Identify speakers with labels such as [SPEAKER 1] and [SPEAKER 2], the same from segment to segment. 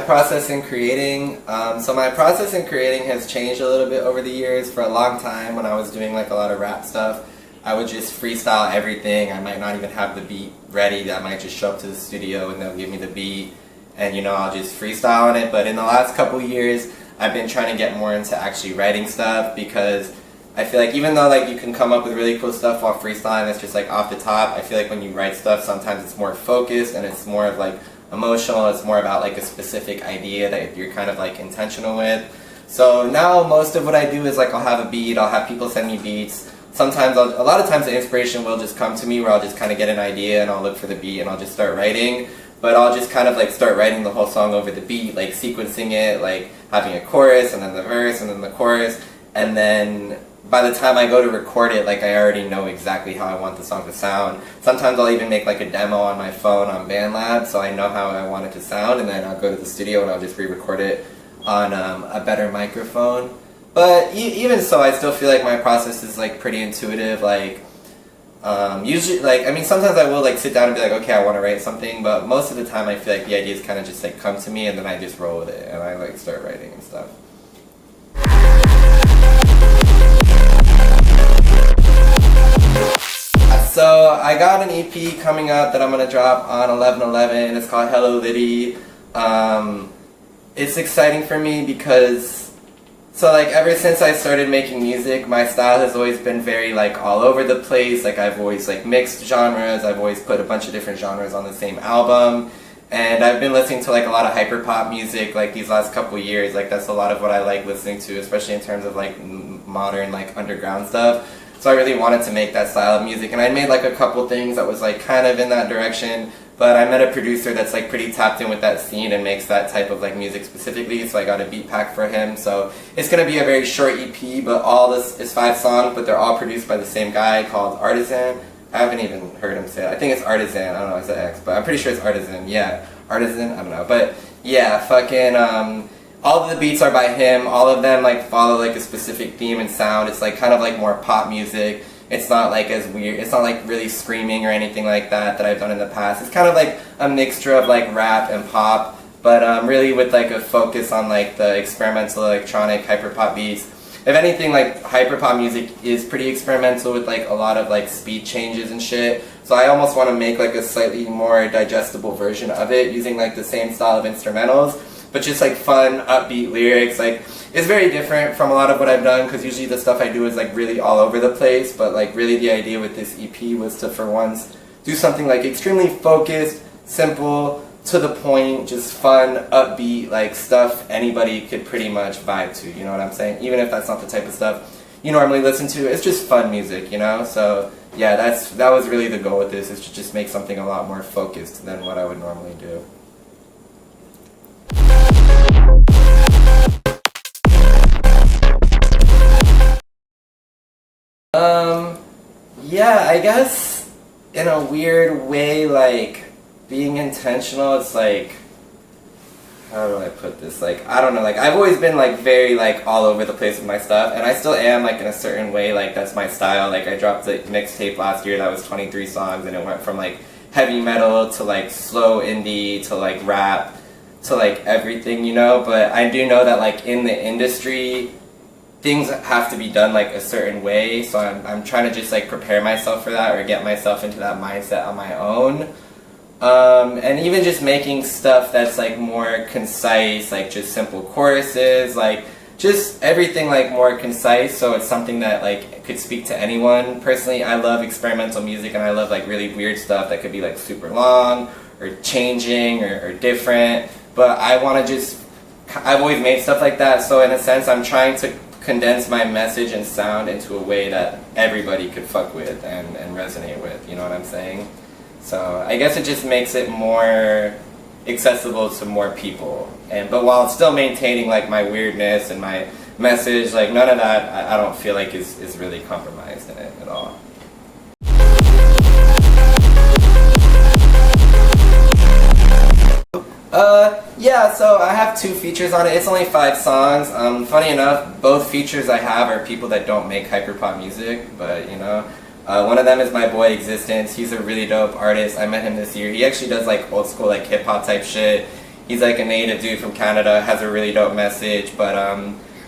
[SPEAKER 1] process in creating. So my process in creating has changed a little bit over the years. For a long time, when I was doing like a lot of rap stuff, I would just freestyle everything. I might not even have the beat ready. I might just show up to the studio and they'll give me the beat, and I'll just freestyle on it. But in the last couple years, I've been trying to get more into actually writing stuff, because I feel like even though like you can come up with really cool stuff while freestyling that's just like off the top, I feel like when you write stuff, sometimes it's more focused and it's more of like emotional. It's more about like a specific idea that you're kind of like intentional with. So now most of what I do is like I'll have a beat, I'll have people send me beats. Sometimes, a lot of times the inspiration will just come to me where I'll just kind of get an idea and I'll look for the beat and I'll just start writing. But I'll just kind of like start writing the whole song over the beat, like sequencing it, like having a chorus and then the verse and then the chorus. And then by the time I go to record it, like I already know exactly how I want the song to sound. Sometimes I'll even make like a demo on my phone on BandLab, so I know how I want it to sound, and then I'll go to the studio and I'll just re-record it on a better microphone. But even so, I still feel like my process is like pretty intuitive. Like usually, like sometimes I will like sit down and be like, okay, I want to write something, but most of the time I feel like the ideas kind of just like come to me, and then I just roll with it and I like start writing and stuff. So I got an EP coming up that I'm gonna drop on 11/11. It's called Hello Liddy. It's exciting for me because like ever since I started making music, my style has always been very like all over the place. Like I've always like mixed genres. I've always put a bunch of different genres on the same album. And I've been listening to like a lot of hyperpop music like these last couple years. Like that's a lot of what I like listening to, especially in terms of like modern like underground stuff. So I really wanted to make that style of music, and I made like a couple things that was like kind of in that direction, but I met a producer that's like pretty tapped in with that scene and makes that type of like music specifically, so I got a beat pack for him. So it's going to be a very short EP, but all this is 5 songs, but they're all produced by the same guy called Artisan. I haven't even heard him say it. I think it's Artisan. I don't know, it's an X, but I'm pretty sure it's Artisan. Yeah, Artisan, I don't know. But yeah, fucking all of the beats are by him. All of them like follow like a specific theme and sound. It's like kind of like more pop music. It's not like as weird. It's not like really screaming or anything like that I've done in the past. It's kind of like a mixture of like rap and pop, but really with like a focus on like the experimental electronic hyperpop beats. If anything, like hyperpop music is pretty experimental with like a lot of like speed changes and shit. So I almost want to make like a slightly more digestible version of it using like the same style of instrumentals, but just like fun, upbeat lyrics. Like it's very different from a lot of what I've done, because usually the stuff I do is like really all over the place, but like really the idea with this EP was to for once do something like extremely focused, simple, to the point, just fun, upbeat, like stuff anybody could pretty much vibe to, you know what I'm saying? Even if that's not the type of stuff you normally listen to, it's just fun music, you know? So yeah, that was really the goal with this, is to just make something a lot more focused than what I would normally do. Yeah, I guess in a weird way, like being intentional, it's like, how do I put this? Like, I don't know, like I've always been like very like all over the place with my stuff, and I still am like in a certain way. Like that's my style. Like I dropped a mixtape last year that was 23 songs, and it went from like heavy metal to like slow indie to like rap to like everything, you know? But I do know that like in the industry, things have to be done like a certain way, so I'm trying to just like prepare myself for that, or get myself into that mindset on my own. And even just making stuff that's like more concise, like just simple choruses, like just everything like more concise, so it's something that like could speak to anyone. Personally, I love experimental music, and I love like really weird stuff that could be like super long or changing or different, but I want to just, I've always made stuff like that, so in a sense I'm trying to condense my message and sound into a way that everybody could fuck with and resonate with, you know what I'm saying? So I guess it just makes it more accessible to more people, but while still maintaining like my weirdness and my message, like none of that I don't feel like is really compromised in it at all. Yeah, so I have 2 features on it. It's only 5 songs. Funny enough, both features I have are people that don't make hyperpop music, but you know. One of them is my boy Existence. He's a really dope artist. I met him this year. He actually does like old school like hip hop type shit. He's like a native dude from Canada, has a really dope message, but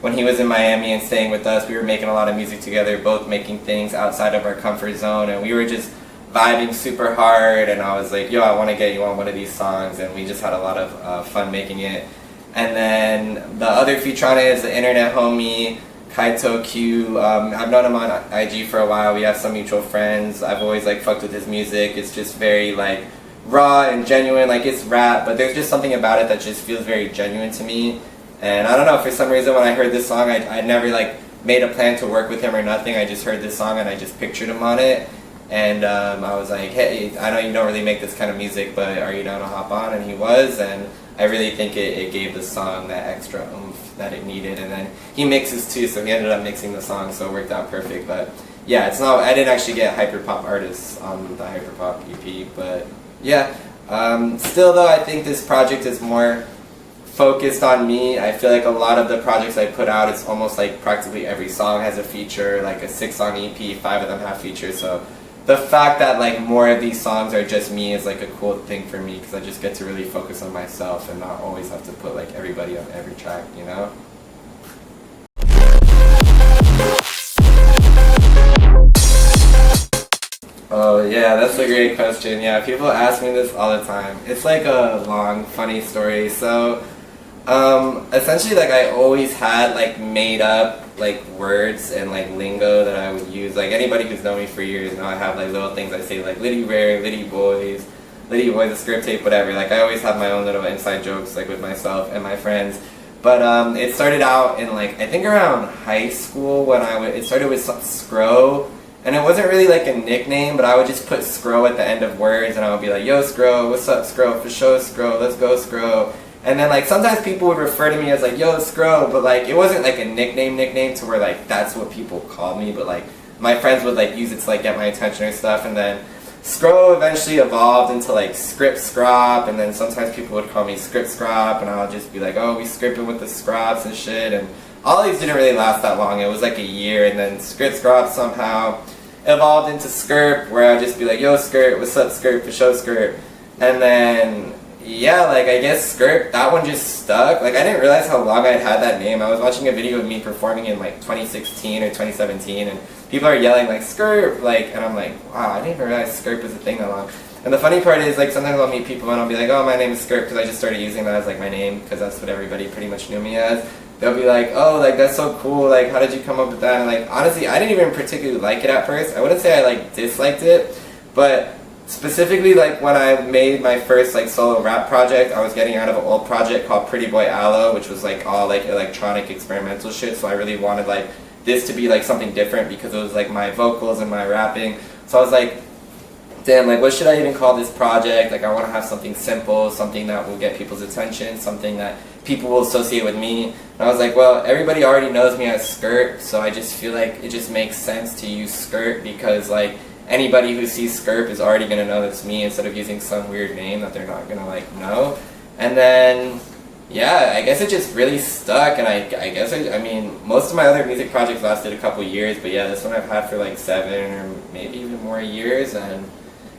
[SPEAKER 1] when he was in Miami and staying with us, we were making a lot of music together, both making things outside of our comfort zone, and we were just vibing super hard, and I was like, yo, I want to get you on one of these songs, and we just had a lot of fun making it. And then the other feature on it is the internet homie, Kaito Q. I've known him on IG for a while. We have some mutual friends. I've always like fucked with his music. It's just very like raw and genuine, like it's rap, but there's just something about it that just feels very genuine to me. And I don't know, for some reason when I heard this song, I never like made a plan to work with him or nothing. I just heard this song and I just pictured him on it. And I was like, hey, I know you don't really make this kind of music, but are you down to hop on? And he was, and I really think it gave the song that extra oomph that it needed. And then he mixes too, so he ended up mixing the song, so it worked out perfect. But yeah, it's not, I didn't actually get hyperpop artists on the hyperpop EP, but yeah. Still though, I think this project is more focused on me. I feel like a lot of the projects I put out, it's almost like practically every song has a feature, like a 6-song EP, 5 of them have features, so the fact that like more of these songs are just me is like a cool thing for me, because I just get to really focus on myself and not always have to put like everybody on every track, you know? Oh yeah, that's a great question. Yeah, people ask me this all the time. It's like a long, funny story. So, essentially, like I always had like made up like words and like lingo that I would use. Like anybody who's known me for years, you know, I have like little things I say like Liddy Rare, Liddy Boys, the Skrrp tape, whatever. Like I always have my own little inside jokes like with myself and my friends. But it started out in like I think around high school when it started with some Skro. And it wasn't really like a nickname, but I would just put Skro at the end of words, and I would be like, yo Skro, what's up Skro, for sure Skro, let's go Skro. And then like sometimes people would refer to me as like, yo Skro, but like it wasn't like a nickname to where like that's what people called me, but like my friends would like use it to like get my attention or stuff. And then Skro eventually evolved into like Skrrp, and then sometimes people would call me Skrrp, and I'll just be like, oh, we Skrrping with the Skrrps and shit. And all these didn't really last that long. It was like a year, and then Skrrp somehow evolved into Skrrp, where I'd just be like, yo Skrrp, what's up Skrrp, for sure Skrrp. And then yeah, like I guess Skrrp, that one just stuck. Like I didn't realize how long I'd had that name. I was watching a video of me performing in like 2016 or 2017, and people are yelling like Skrrp, like, and I'm like, wow, I didn't even realize Skrrp was a thing that long. And the funny part is like sometimes I'll meet people and I'll be like, oh, my name is Skrrp, because I just started using that as like my name, because that's what everybody pretty much knew me as. They'll be like, oh, like that's so cool, like how did you come up with that? And like honestly, I didn't even particularly like it at first. I wouldn't say I like disliked it, but specifically like when I made my first like solo rap project, I was getting out of an old project called Pretty Boy Aloe, which was like all like electronic experimental shit, so I really wanted like this to be like something different, because it was like my vocals and my rapping. So I was like, damn, like what should I even call this project? Like I want to have something simple, something that will get people's attention, something that people will associate with me. And I was like, well, everybody already knows me as Skrrp, so I just feel like it just makes sense to use Skrrp, because like anybody who sees Skrrp is already going to know that's me, instead of using some weird name that they're not going to like know. And then yeah, I guess it just really stuck, and I guess I mean most of my other music projects lasted a couple years, but yeah, this one I've had for like 7 or maybe even more years. And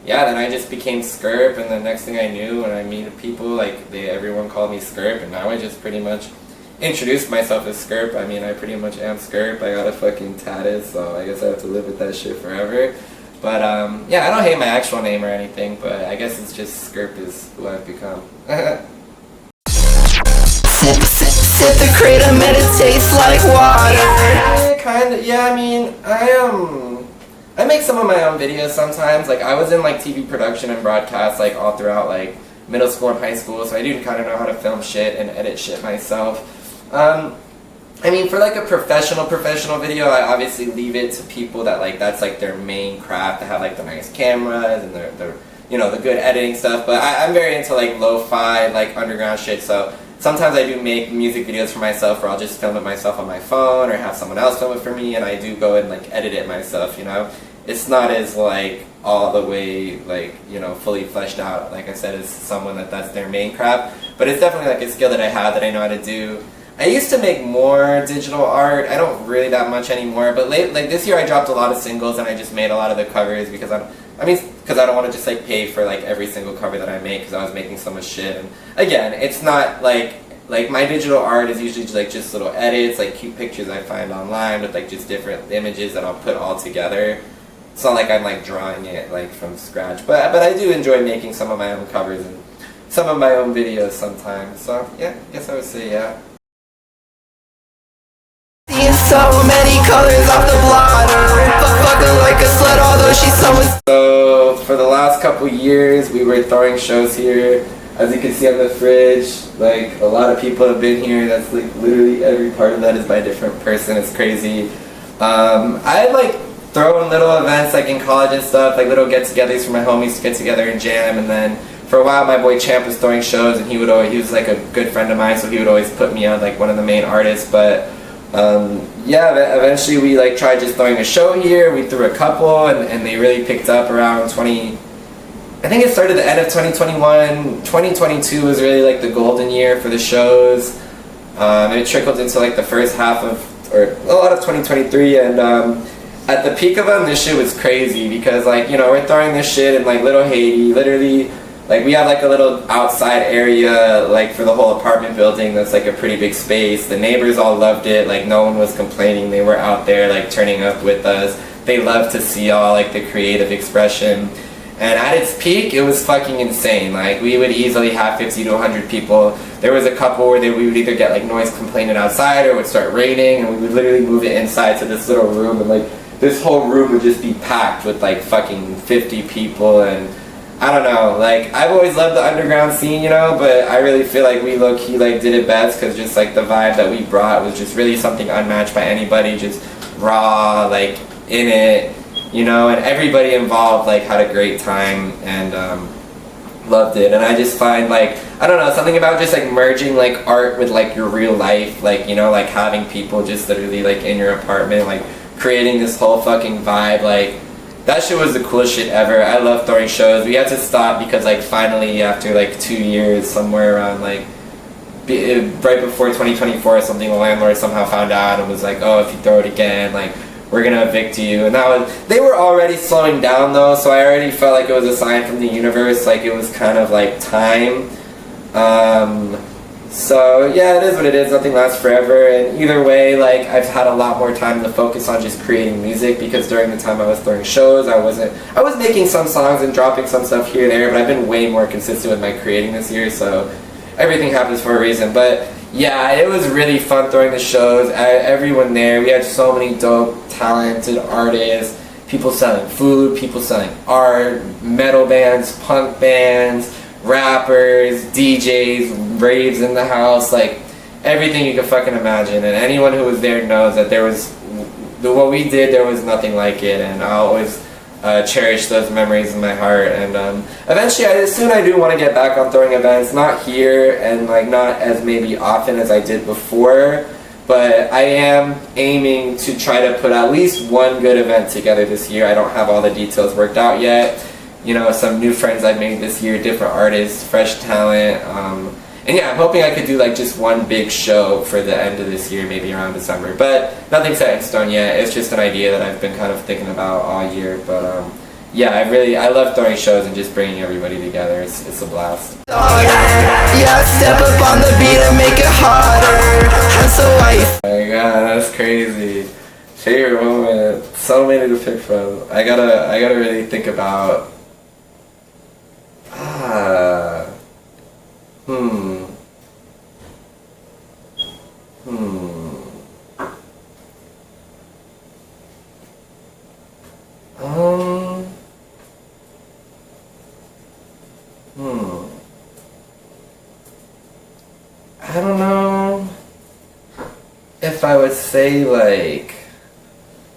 [SPEAKER 1] yeah, then I just became Skrrp, and the next thing I knew, when I meet people, like everyone called me Skrrp, and now I just pretty much introduced myself as Skrrp. I mean, I pretty much am Skrrp. I got a fucking tattoo, so I guess I have to live with that shit forever. But yeah, I don't hate my actual name or anything, but I guess it's just Skrrp is who I've become.
[SPEAKER 2] Sip the kratom and it tastes like water.
[SPEAKER 1] Yeah, kinda. Yeah, I mean, I make some of my own videos sometimes. Like I was in like TV production and broadcast like all throughout like middle school and high school, so I do kind of know how to film shit and edit shit myself. I mean, for like a professional video, I obviously leave it to people that like that's like their main craft, to have like the nice cameras and the you know, the good editing stuff. But I'm very into like lo-fi, like underground shit, so sometimes I do make music videos for myself, or I'll just film it myself on my phone, or have someone else film it for me, and I do go and like edit it myself, you know? It's not as like all the way like, you know, fully fleshed out, like I said, as someone that's their main craft, but it's definitely like a skill that I have that I know how to do. I used to make more digital art. I don't really that much anymore, but like this year I dropped a lot of singles and I just made a lot of the covers because because I don't want to just like pay for like every single cover that I make because I was making so much shit. And again, it's not like my digital art is usually just little edits, like cute pictures I find online with like just different images that I'll put all together. It's not like I'm like drawing it like from scratch, but I do enjoy making some of my own covers and some of my own videos sometimes. So yeah, I guess I would say yeah.
[SPEAKER 2] Seeing so many colors off the blotter. Fuck her like a slut, although she's so.
[SPEAKER 1] So for the last couple years, we were throwing shows here. As you can see on the fridge, like a lot of people have been here. That's like literally every part of that is by a different person. It's crazy. I like throwing little events like in college and stuff, like little get-togethers for my homies to get together and jam. And then for a while, my boy Champ was throwing shows, and he was like a good friend of mine, so he would always put me on like one of the main artists. But yeah, eventually we like tried just throwing a show here. We threw a couple, and they really picked up around I think it started the end of 2021. 2022 was really like the golden year for the shows. It trickled into like the first half or a lot of 2023, and at the peak of them, this shit was crazy because like, you know, we're throwing this shit in like Little Haiti, literally. Like we have like a little outside area like for the whole apartment building that's like a pretty big space. The neighbors all loved it, like no one was complaining. They were out there like turning up with us. They loved to see all like the creative expression. And at its peak, it was fucking insane. Like we would easily have 50 to 100 people. There was a couple where we would either get like noise complaining outside or it would start raining, and we would literally move it inside to this little room, and like this whole room would just be packed with like fucking 50 people. And I don't know, like I've always loved the underground scene, you know, but I really feel like we low-key like did it best because just like the vibe that we brought was just really something unmatched by anybody, just raw, like in it, you know, and everybody involved like had a great time and loved it. And I just find like, I don't know, something about just like merging like art with like your real life, like, you know, like having people just literally like in your apartment, like creating this whole fucking vibe, like that shit was the coolest shit ever. I love throwing shows. We had to stop because like finally after like 2 years, somewhere around like right before 2024 or something, the landlord somehow found out and was like, oh, if you throw it again, like we're gonna evict you. And they were already slowing down though, so I already felt like it was a sign from the universe, like it was kind of like time. So yeah, it is what it is. Nothing lasts forever, and either way, like I've had a lot more time to focus on just creating music because during the time I was throwing shows, I was making some songs and dropping some stuff here and there, but I've been way more consistent with my creating this year, so everything happens for a reason. But yeah, it was really fun throwing the shows. Everyone there, we had so many dope, talented artists, people selling food, people selling art, metal bands, punk bands, rappers, DJs, raves in the house, like everything you could fucking imagine. And anyone who was there knows that what we did, there was nothing like it, and I'll always cherish those memories in my heart. And eventually, soon I do want to get back on throwing events, not here and like not as maybe often as I did before, but I am aiming to try to put at least one good event together this year. I don't have all the details worked out yet. You know, some new friends I've made this year, different artists, fresh talent, and yeah, I'm hoping I could do like just one big show for the end of this year, maybe around December, but nothing set in stone yet. It's just an idea that I've been kind of thinking about all year. But yeah, I love throwing shows and just bringing everybody together. It's a blast.
[SPEAKER 2] Yeah, step up on the beat and make it harder. I'm so ice.
[SPEAKER 1] Oh my god, that's crazy. Favorite moment, so many to pick from. I gotta really think about. I don't know if I would say like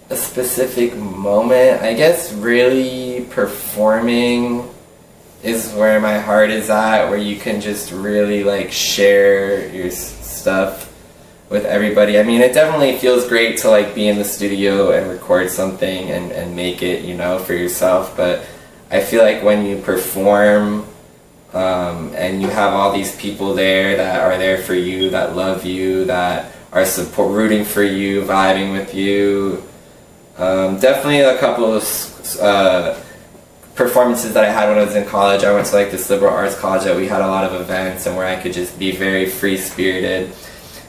[SPEAKER 1] a specific moment. I guess really performing is where my heart is at, where you can just really like share your stuff with everybody. I mean, it definitely feels great to like be in the studio and record something and make it, you know, for yourself, but I feel like when you perform and you have all these people there that are there for you, that love you, that are rooting for you, vibing with you. Definitely a couple of performances that I had when I was in college. I went to like this liberal arts college that we had a lot of events and where I could just be very free-spirited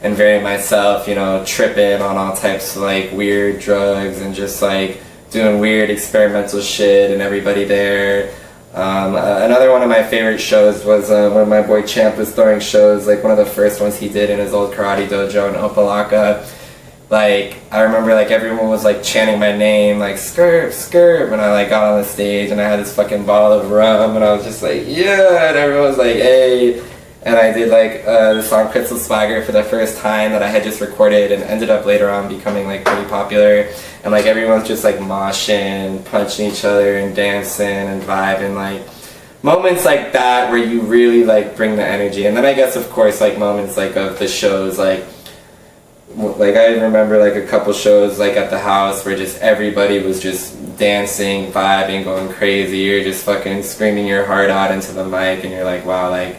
[SPEAKER 1] and very myself, you know, tripping on all types of like weird drugs and just like doing weird experimental shit and everybody there. Another one of my favorite shows was when my boy Champ was throwing shows, like one of the first ones he did in his old karate dojo in Opalaka. Like, I remember like everyone was like chanting my name, like Skrrp, Skrrp, and I like got on the stage and I had this fucking bottle of rum and I was just like, yeah, and everyone was like, hey. And I did like the song Crystal Swagger for the first time that I had just recorded and ended up later on becoming like pretty popular. And like everyone's just like moshing, punching each other and dancing and vibing, like moments like that where you really like bring the energy. And then I guess of course like moments like of the shows, like I remember like a couple shows like at the house where just everybody was just dancing, vibing, going crazy. You're just fucking screaming your heart out into the mic and you're like, wow, like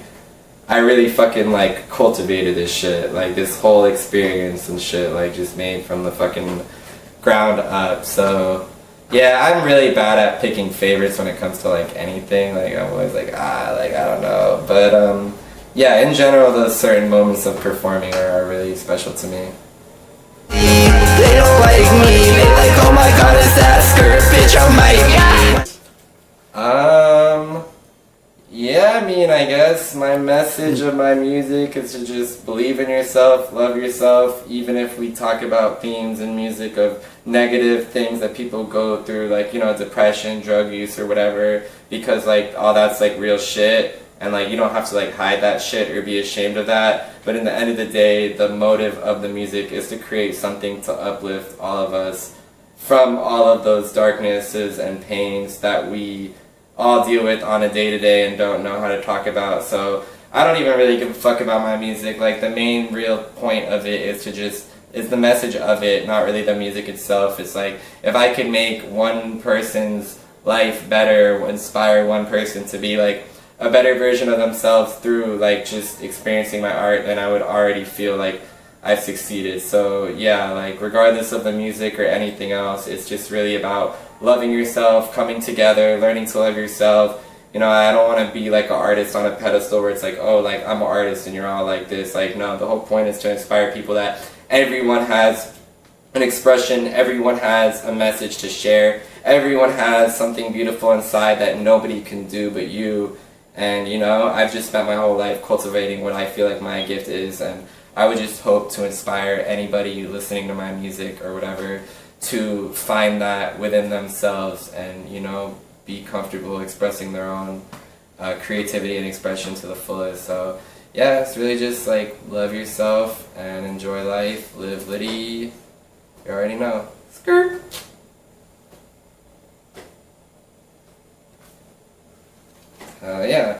[SPEAKER 1] I really fucking like cultivated this shit, like this whole experience and shit, like just made from the fucking ground up. So yeah, I'm really bad at picking favorites when it comes to like anything. Like I'm always like like I don't know, but yeah, in general, those certain moments of performing are really special to me.
[SPEAKER 2] They don't like me, they like, oh my god, is that Skrrp, bitch, I might be.
[SPEAKER 1] Yeah, I mean, I guess my message of my music is to just believe in yourself, love yourself, even if we talk about themes in music of negative things that people go through, like, you know, depression, drug use, or whatever, because, like, all that's, like, real shit, and, like, you don't have to, like, hide that shit or be ashamed of that, but in the end of the day, the motive of the music is to create something to uplift all of us from all of those darknesses and pains that we all deal with on a day-to-day and don't know how to talk about. So I don't even really give a fuck about my music. Like, the main real point of it is to just, is the message of it, not really the music itself. It's like, if I could make one person's life better, inspire one person to be like a better version of themselves through like just experiencing my art, then I would already feel like I've succeeded. So yeah, like regardless of the music or anything else, it's just really about loving yourself, coming together, learning to love yourself. You know, I don't want to be like an artist on a pedestal where it's like, oh, like I'm an artist and you're all like this. Like, no, the whole point is to inspire people that everyone has an expression, everyone has a message to share, everyone has something beautiful inside that nobody can do but you. And, you know, I've just spent my whole life cultivating what I feel like my gift is, and I would just hope to inspire anybody listening to my music or whatever to find that within themselves and, you know, be comfortable expressing their own creativity and expression to the fullest. So yeah, it's really just like love yourself and enjoy life, live litty, you already know. Skrrp! Yeah.